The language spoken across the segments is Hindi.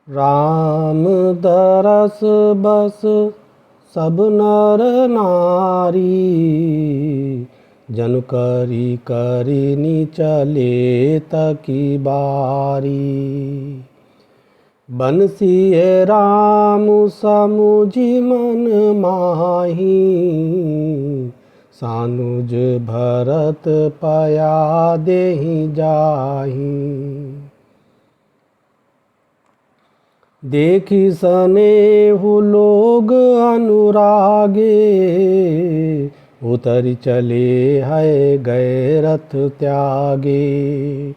राम दरस बस सब नर नारी, जनु करी करिनी चले तकी बारी। बंसिए राम समुझि मन माही, सानुज भरत पया देहि जाहि। देखी सनेहु लोग अनुरागे, उतरि चले है गए रथ त्यागे।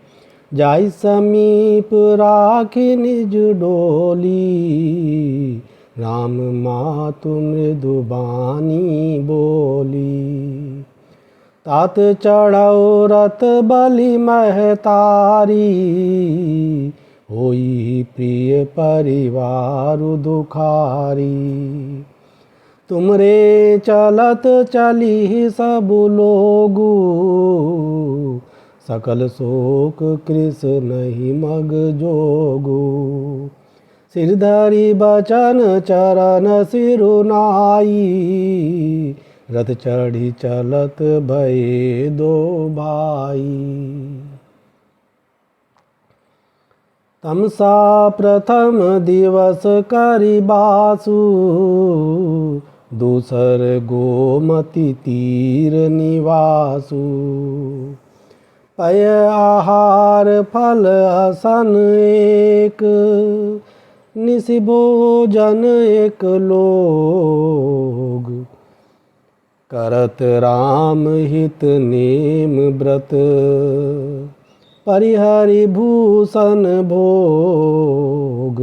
जाई समीप राखी निज डोली, राम मातु मृदु बानी बोली। तात चढ़ौ रथ बलि महतारी, होई प्रिय परिवार दुखारी। तुमरे चलत चली सब लोगु, सकल शोक कृस नहीं मग जोगु। सिरधरि बचन चरण सिरुनाई, रथ चढ़ी चलत भये दो भाई। तमसा प्रथम दिवस करि बासु, दूसर गोमति तीर निवासु। पय आहार फल असन एक, निसि भोजन एक लोग। करत राम हित नेम व्रत, परिहरि भूषण भोग।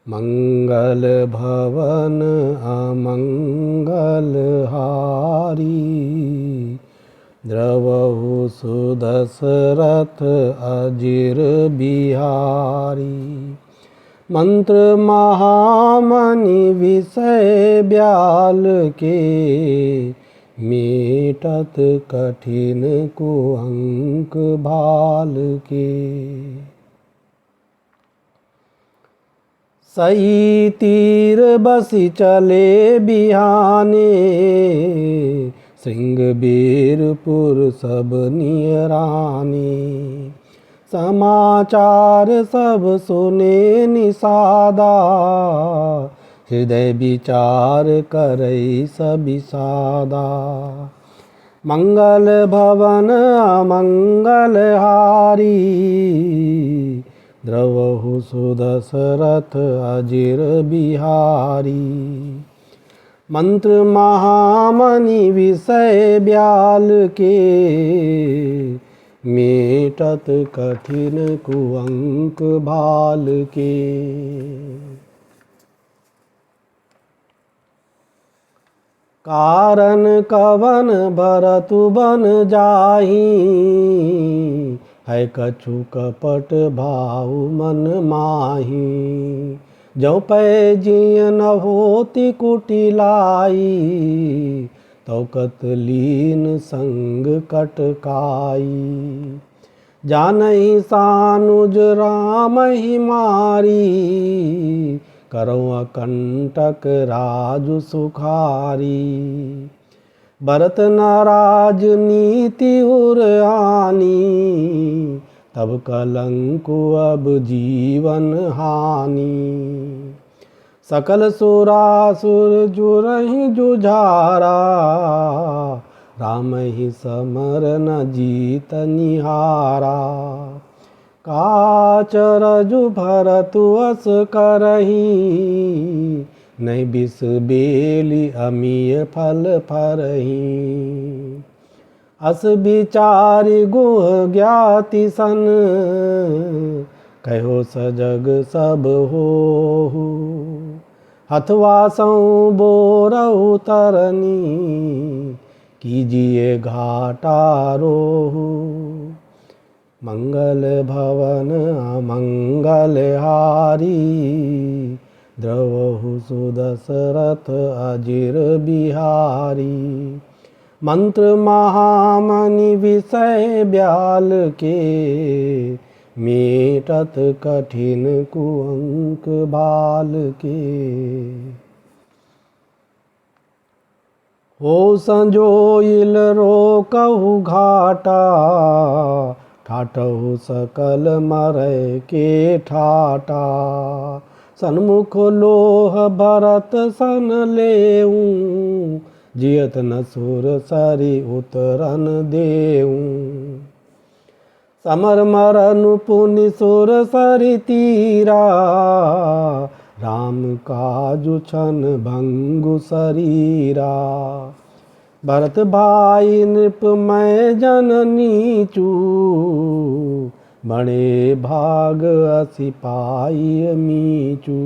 मंगल भवन अमंगल हारी, द्रवहु सुदशरथ अजिर बिहारी। मंत्र महामणि विषय ब्याल के, मेटत कठिन कुअंक भाल के। सही तीर बसि चले बिहाने, श्रृंगबेरपुर सब नियराने। समाचार सब सुने निषादा, हृदय विचार करई सबिसादा। मंगल भवन अमंगल हारी, द्रवहु सुदशरथ अजिर बिहारी। मंत्र महामणि विषय ब्याल के, मेटत कठिन कुअंक भाल के। कारण कवन भरतु बन जाहि, है कछु कपट भाव मन माही। जो पै जिय न होति कुटिलाई, तो कतलीन संग कटकाई। जानहि सानुज राम ही मारी, करौ अकंटक राजु सुखारी। भरत न राज नीति उर आनी, तब कलंकु अब जीवन हानि। सकल सुरासुर जुरहि जुझारा, राम ही समर न जीत निहारा। काचरजु भरतु अस करही, नहीं बिस बेली अमीय फल फरही। अस विचारि गुह ज्ञाति सन, कहो सजग सब होहु। हथवा सौ बोरहु तरनी, कीजिए घाटा रोहु। मंगल भवन अमंगल हारी, द्रवहु सुदशरथ अजिर बिहारी। मंत्र महामणि विषय ब्याल के, मेटत कठिन कुअंक बाल के। हो संजोइल रोकहु घाटा, ठाटहु सकल मरै के ठाटा। सन्मुख लोह भरत सन लेऊं, जियत न सुर सरि उतरन देऊं। समर मरनु पुनि सुर सरि तीरा, राम काजु छन भंगु शरीरा। भरत भाई नृप मैं जननीचू, बड़े भाग असी पाई मीचू।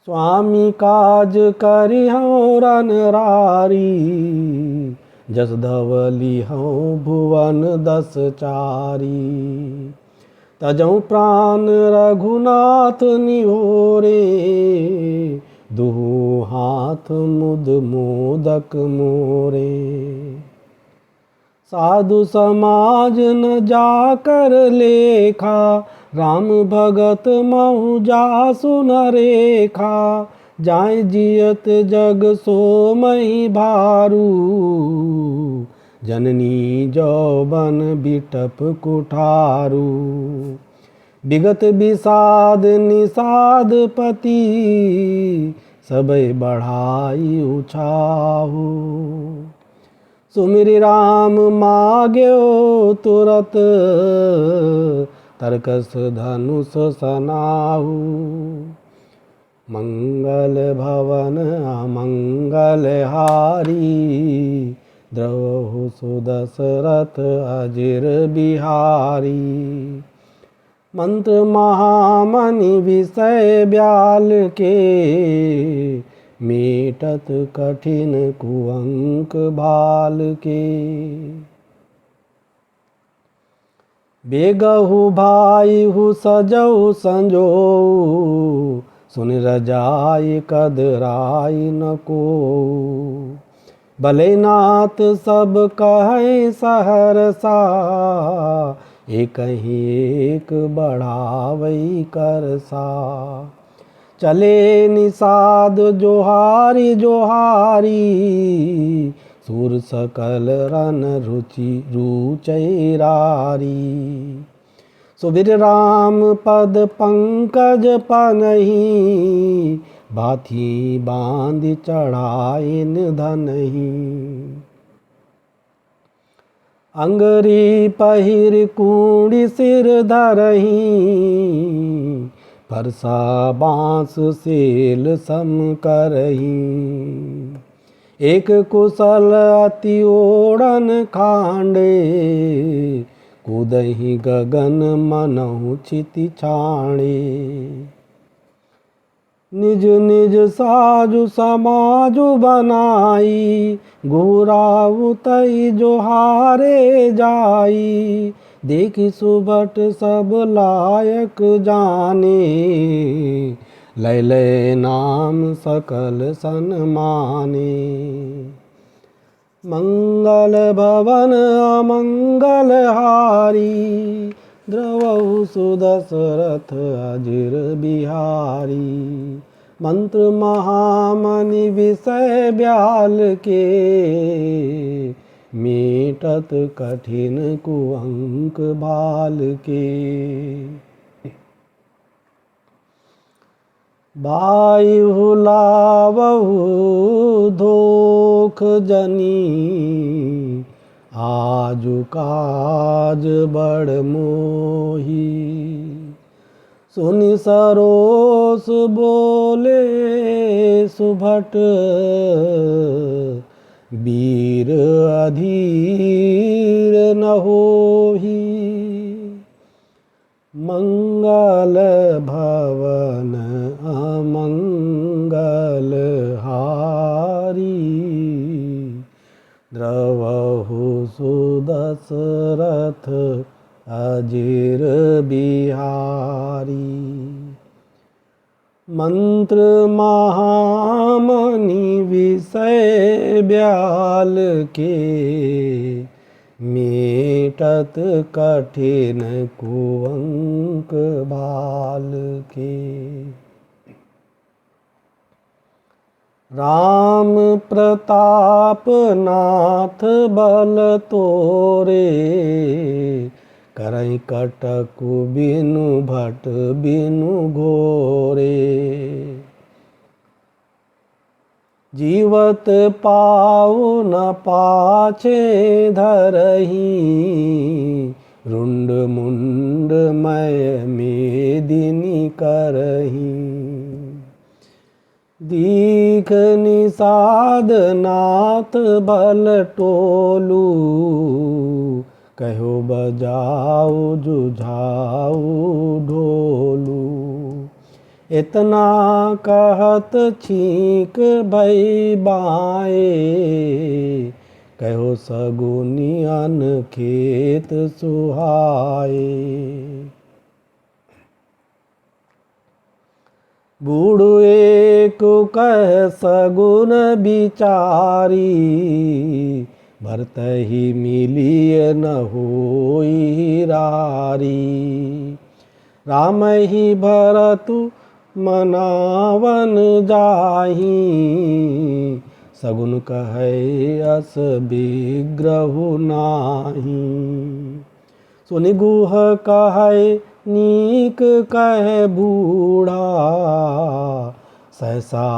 स्वामी काज करिहौं रनरारी, जस धवली हूँ भुवन दस चारी। तजौ प्राण रघुनाथ निहोरे, दुहु हाथ मुद मोदक मोरे। साधु समाज न जाकर लेखा, राम भगत महु जासु न रेखा। जाय जियत जग सोमहि भारू, जननी जौबन बिटप कुठारू। विगत विषाद निषाद पति, सबै बढ़ाई उछाहू। सुमिरि राम माग्यो तुरत, तरकस धनुष सनाहू। मंगल भवन अमंगल हारी, द्रवहु सुदशरथ अजिर बिहारी। मंत्र महामणि विषय ब्याल के, मेटत कठिन कुअंक भाल के। बेगहु भाई हु सजहु संजोऊ, सुन रजाई कदराई न कोऊ। भले नाथ सब कहे सहरसा, एकहि एक बढ़ावई करसा। चले निषाद जोहारी जोहारी, सुर सकल रन रुचि रुचैरारी। सुबीर राम पद पंकज पनहि, बाथी बांध चढ़ाइन धनहि। अंगरी पहिर कूड़ी सिर धरहि, परसा बाँस सेल सम करहि। एक कुशल अति ओढ़न खांडे, कूदहि गगन मनहु छिति छाणे। निज निज साजु समाजु बनाई, घुराऊ तई जोहारे जाई। देखि सुबट सब लायक जाने, लय लय नाम सकल सन्माने। मंगल भवन अमंगल हारी, द्रवहु सुदशरथ अजिर बिहारी। मंत्र महामणि विषय ब्याल के, मेटत कठिन कुअंक भाल के। बायु लावहु धोख जनी, आजु काज बड़ मोही। सुनि सरोस बोले सुभट, वीर अधीर न होही। मंगल भवन अमंगल हारी, द्रवहु सुदशरथ अजिर बिहारी। मंत्र महामणि विषय ब्याल के, मेटत कठिन कुअंक भाल के। राम प्रताप नाथ बल तोरे, करई कटकु बिनु भट बिनु घोरे। जीवत पाऊ न पाछे धरही, रुंड मुंड मय मेदिनी करही। दीख निषाद नाथ बल टोलू, कहो बजाओ जुझाऊ ढोलू। इतना कहत छीक भई बाए, कहो सगुनियन खेत सुहाए। बूढ़ एक कह सगुन बिचारी, भरत ही मिलिय न होई रारी। राम ही भरतु मनावन जाही, सगुन कहे अस विग्रहु नाही। सुनि गुह कहे नीक कहे बूढ़ा, सहसा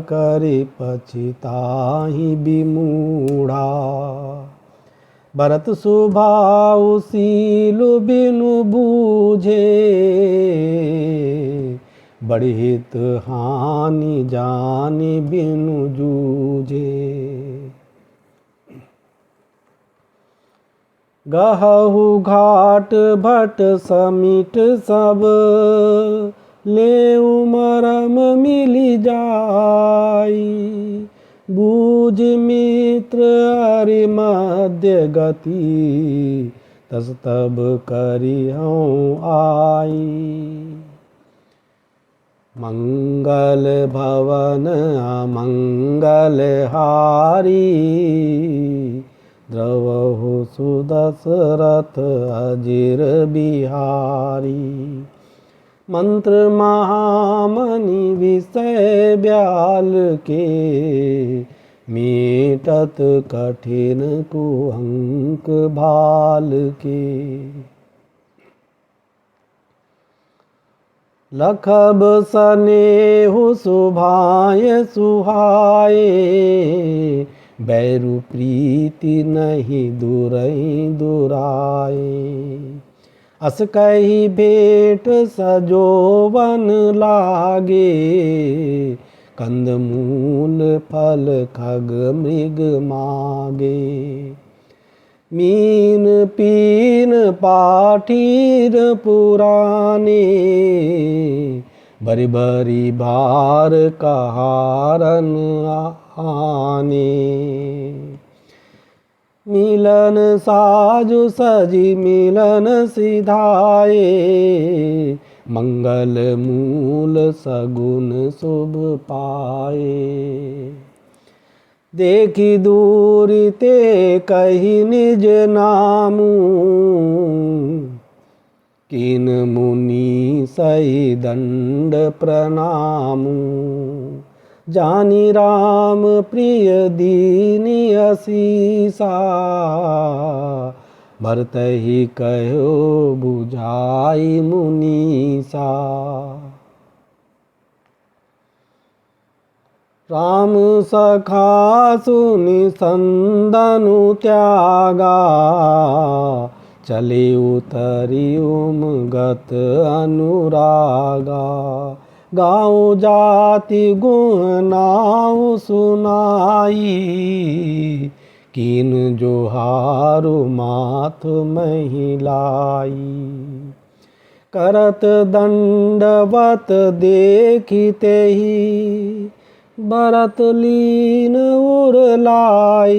करि पछिताहि विमूढ़ा। भरत सुभाउ सीलु बिनु बूझे, बड़ी हित हानि जानि बिनु जूझे। गहु घाट भट समिट सब, लेउ मरम मिलि जाई। बूझ मित्र अरि मध्य गति, तस तब करिहउँ आई। मंगल भवन अमंगल हारी, द्रवहु सुदशरथ अजिर बिहारी। मंत्र महामणि विषय ब्याल के, मीटत कठिन कुअंक भाल के। लखब सनेहु सुभाय सुहाए, बैरु प्रीति नहीं दुरई दुराए। अस कही भेंट सजोवन लागे, कंद मूल फल खग मृग मागे। मीन पीन पाठीर पुराने, बरी बरी भार कहारन आने। मिलन साजु सजी मिलन सिधाए, मंगल मूल सगुन शुभ पाए। देखी दूरी ते कही निज नामू, किन मुनि सही दंड प्रणामू। जानी राम प्रिय दीनी असीसा, भरत ही कहो बुझाई मुनीसा। राम सखा सुनि संदनु त्यागा, चले उतरी उमगत अनुरागा। गाँव जाति गुण नाउ सुनाई, कीन जोहारु माथ महिलाई। करत दंडवत देखिते ही, भरत लीन उरलाई।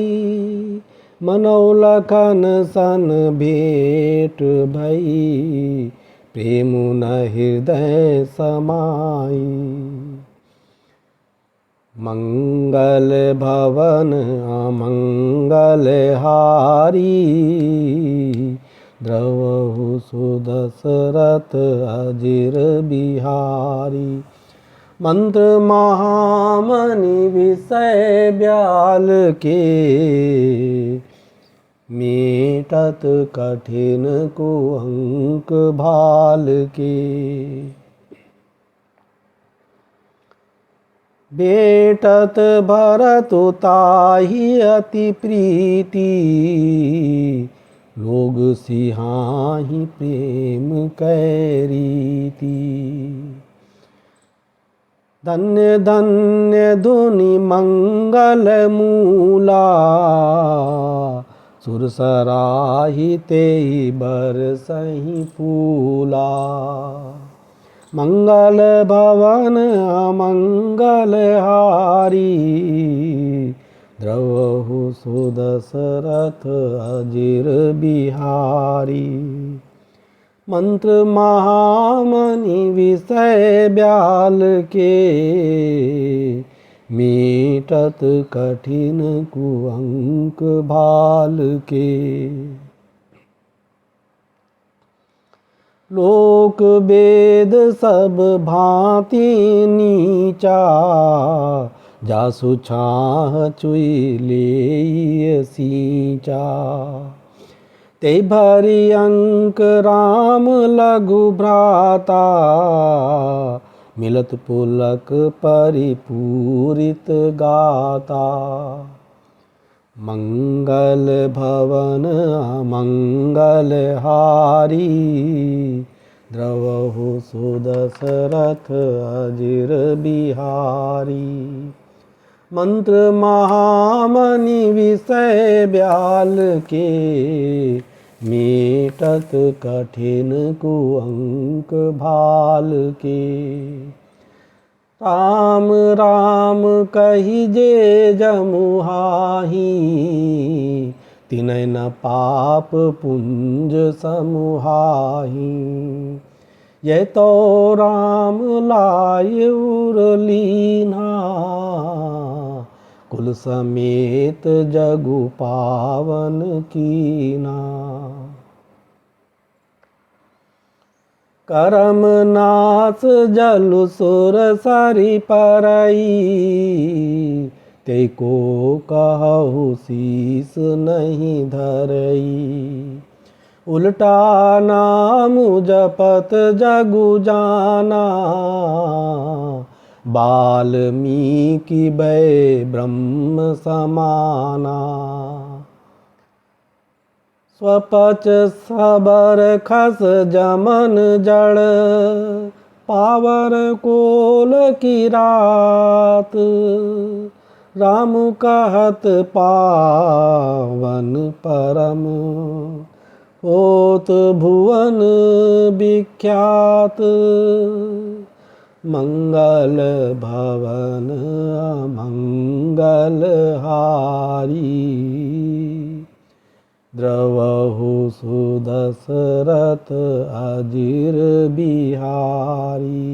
मनौ लखन सन भेंट भई, प्रेम न हृदय समाई। मंगल भवन अमंगल हारी, द्रवहु सुदशरथ अजिर बिहारी। मंत्र महामणि विषय ब्याल के, मेटत कठिन कुअंक भाल के। बेटत भरतु ताहि अति प्रीति, लोग सिहाहि प्रेम कै रीति। धन्य धन्य धुनि मंगल मूला, सुरसराहि तेहि बरसहि फूला। मंगल भवन अमंगल हारी, द्रवहु सुदशरथ अजिर बिहारी। मंत्र महामणि विषय ब्याल के, मीटत कठिन कुअंक भाल के। लोक वेद सब भांति नीचा, जासु छाह चुई ले सींचा। ते भरी अंक राम लघु भ्राता, मिलत पुलक परिपूरित गाता। मंगल भवन अमंगल हारी, द्रवहु सुदशरथ अजिर बिहारी। मंत्र महामणि विषय ब्याल के, मेटत कठिन कुअंक भाल के। राम राम कहि जे जमुहाहि, तिनय न पाप पुंज समुहाहि। ये तो राम लाय उरलीना, कुल समेत जगु पावन कीना। करम नाश जलु सुर सरि परई, ते को कहु शीस नहीं धरई। उल्टा नाम जपत जगु जाना, वाल्मीकि भय ब्रह्म समाना। स्वपच सबर खस जमन जड़, पावर कोल की रात। राम कहत पावन परम, होत भुवन विख्यात। मंगल भवन अमंगल हारी, द्रवहु सुदशरथ अजिर बिहारी।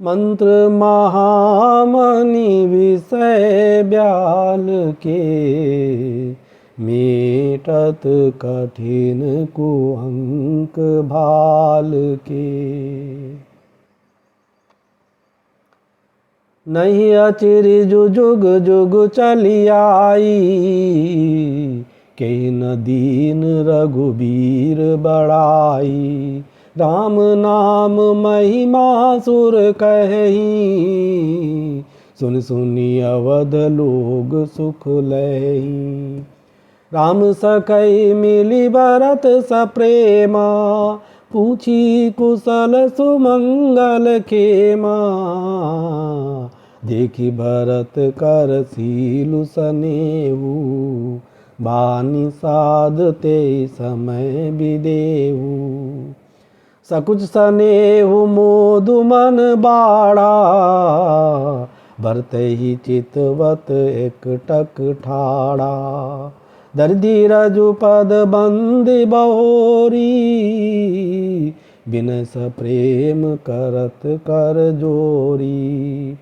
मंत्र महामणि विषय ब्याल के, मेटत कठिन कुअंक भाल के। नहीं अचिर जुग जुग चली आई, के न दीन रघुबीर बड़ाई। राम नाम महिमा सुर कहि, सुन सुनी अवध लोग सुख लहि। राम सखै मिली भरत सप्रेमा, पूछी कुशल सुमंगल खेमा। देखी भरत कर सीलु सनेहु, बानी साधते समय विदेहु। सकुच सनेहु मोदु मन बाड़ा, भरते ही चितवत एकटक ठाड़ा। दर्दी रजु पद बंदी बहोरी, बिनय स प्रेम करत कर जोरी।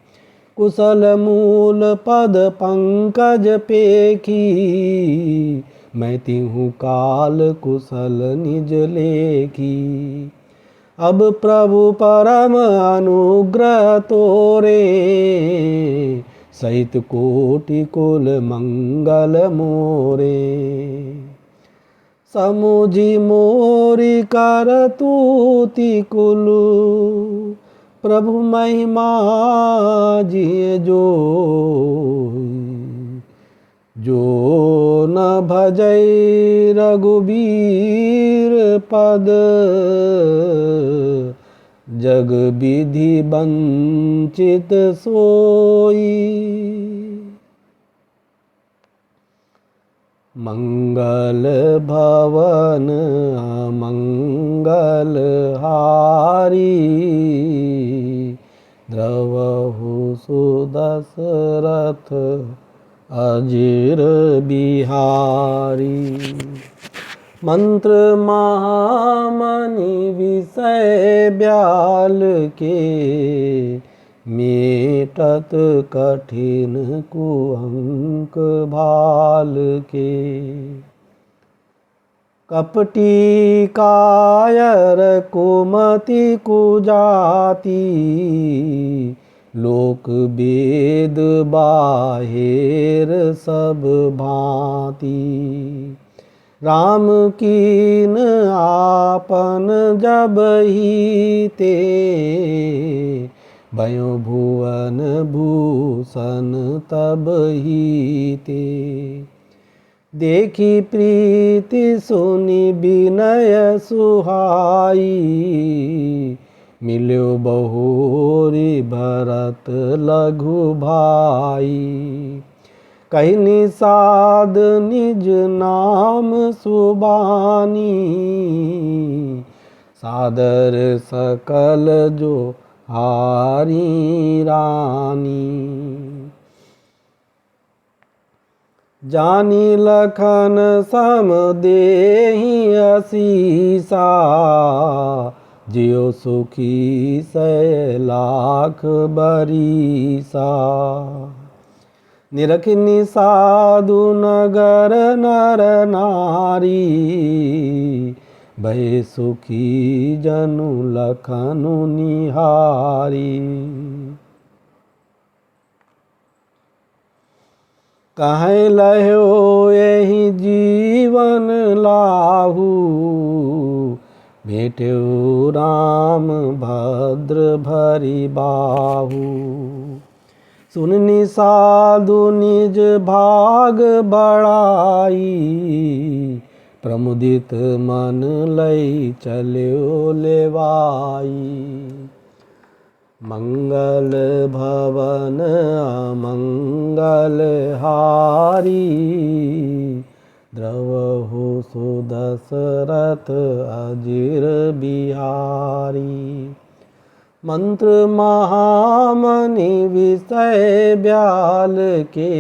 कुशल मूल पद पंकज पेखी, मैं तिहूँ काल कुशल निज लेखी। अब प्रभु परम अनुग्रह तोरे, सहित कोटि कुल मंगल मोरे। समुझी मोरी करतूति कुलु, प्रभु महिमा जिय जो न भजै रघुबीर पद, जग विधि वंचित सोई। मंगल भवन अमंगल हारी, द्रवहु सुदशरथ अजिर बिहारी। मंत्र महामणि विषय ब्याल के, मेटत कठिन कुअंक भाल के। कपटी कायर कुमति कुजाति, लोक वेद बाहेर सब भांति। राम कीन आपन जब ही ते, भयो भुवन भूषण तब ही ते। देखी प्रीति सुनि विनय सुहाई, मिल्यो बहोरी भरत लघु भाई। कही निषाद निज नाम सुबानी, सादर सकल जो हारी रानी। जानी लखन सम देहि असीसा, जियो सुखी सै लाख बरीसा। निरखनी साधु नगर नर नारी, भय सुखी जनु लखनु निहारी। कहीं लहो यही जीवन लाहू, भेट्यो राम भद्र भरी बाहू। सुननी साधु निज भाग बड़ाई, प्रमुदित मन लई चल्यो लेवाई। मंगल भवन अमंगल हारी, द्रवहु सुदशरथ अजिर बिहारी। मंत्र महामणि विषय ब्याल के,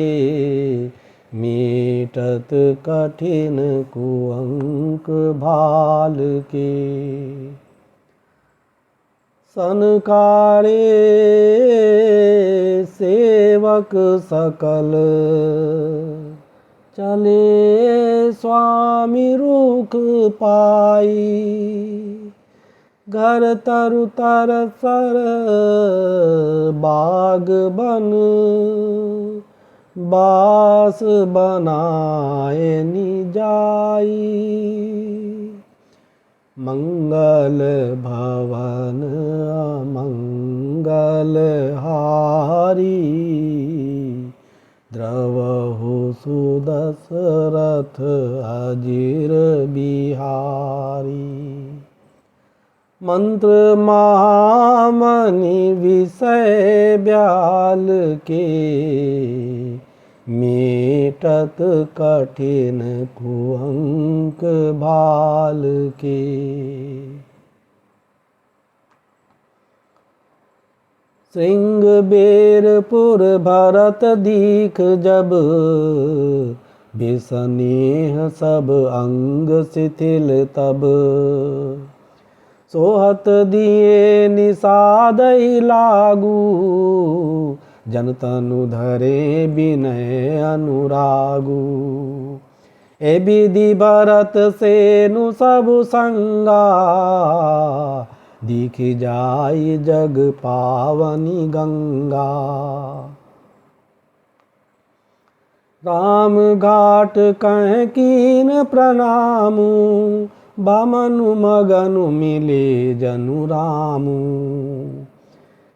मेटत कठिन कुअंक भाल के। सनकारे सेवक सकल, चले स्वामी रुख पाई। घर तरु तर सर बाग बन, बास बनाए निजाई। मंगल भवन अमंगल हारी, द्रवहु सुदशरथ अजिर बिहारी। मंत्र महामणि विषय ब्याल के, मेटत कठिन कुअंक भाल के। श्रृंग बेरपुर भरत दीख जब, बिसनेह सब अंग शिथिल तब। सोहत दिए निषाद लागू, जन तनु धरे विनय अनुरागु। ए विधि भरत सेनु सब संगा, दिख जाय जग पावनी गंगा। राम घाट कह कीन प्रणामु, बामनु मगनु मिले जनु रामु।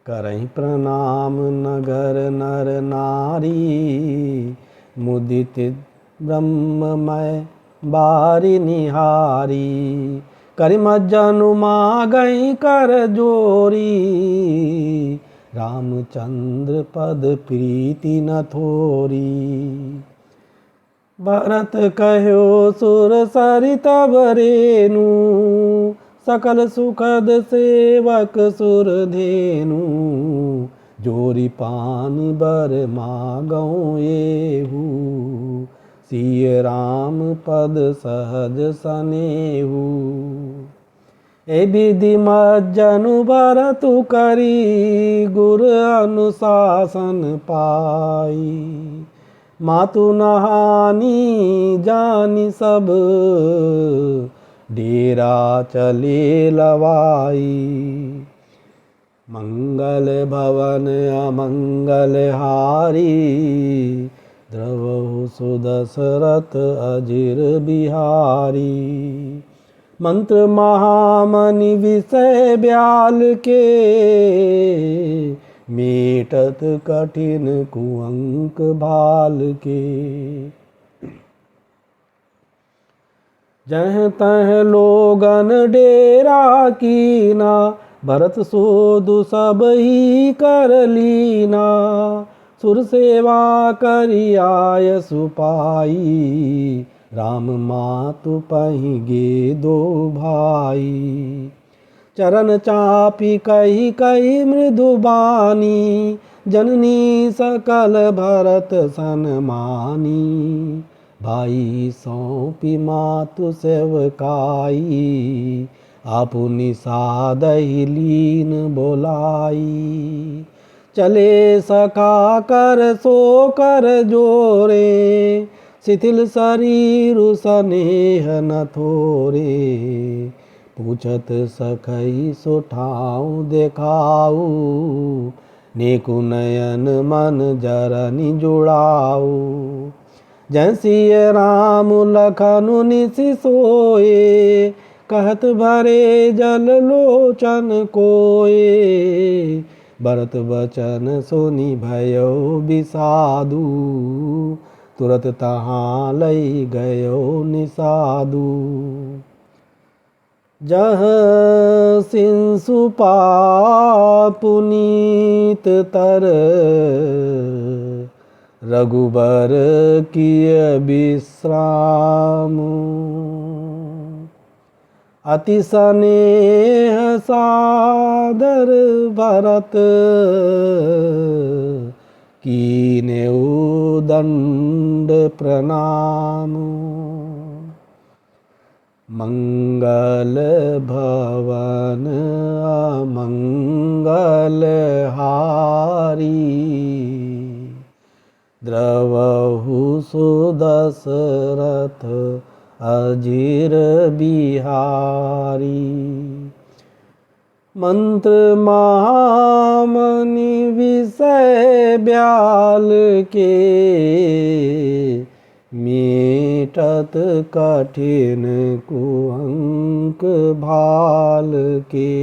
करहि प्रणाम नगर नर नारी, मुदित ब्रह्ममय बारी निहारी। करि मज्जनु मागहि कर जोरी, रामचंद्र पद प्रीति न थोरी। भरत कह्यो सुर सरित बरेनु, सकल सुखद सेवक सुर धेनु। जोरी पानी बर मागऊँ एहू, सिय राम पद सहज सनेहू। ए विधि मज्जनु भरतु करी, गुर अनुशासन पाई। मातु नहानी जानी सब, डेरा चले लवाई। मंगल भवन अमंगल हारी, द्रवहु सुदशरथ अजिर बिहारी। मंत्र महामनि विषय ब्याल के, मेटत कठिन कुअंक भाल के। जह तह लोगन डेरा कीना, भरत सोधु सब ही कर लीना। सुर सेवा करि आय सुपाई, राम मातु पहि गे दो भाई। चरण चापी कही कही मृदुबानी, जननी सकल भरत सन्मानी। भाई सौंपी मातु सेवकाई, आपुनि सादहि लीन बोलाई। चले सखा कर सो कर जोरे, शिथिल शरीर स्नेह न थोरे। पूछत सखई सो ठाऊ देखाऊ, नेकु नयन मन जरनि जुड़ाऊ। जैसिय राम लखनु निसि सोए, कहत भरे जल लोचन कोए। भरत बचन सुनि भयो बिसादु, तुरत तहाँ लई गयो निसादु। जह सिंसु पुनीत तर, रघुबर किय विश्राम। अति स्नेह सादर भरत, कीनेउ दंड प्रणाम। मंगल भवन अमंगल हारी, द्रवहु सुदशरथ अजिर बिहारी। मंत्र महामनि विषय ब्याल के, मेटत कठिन कुअंक भाल के।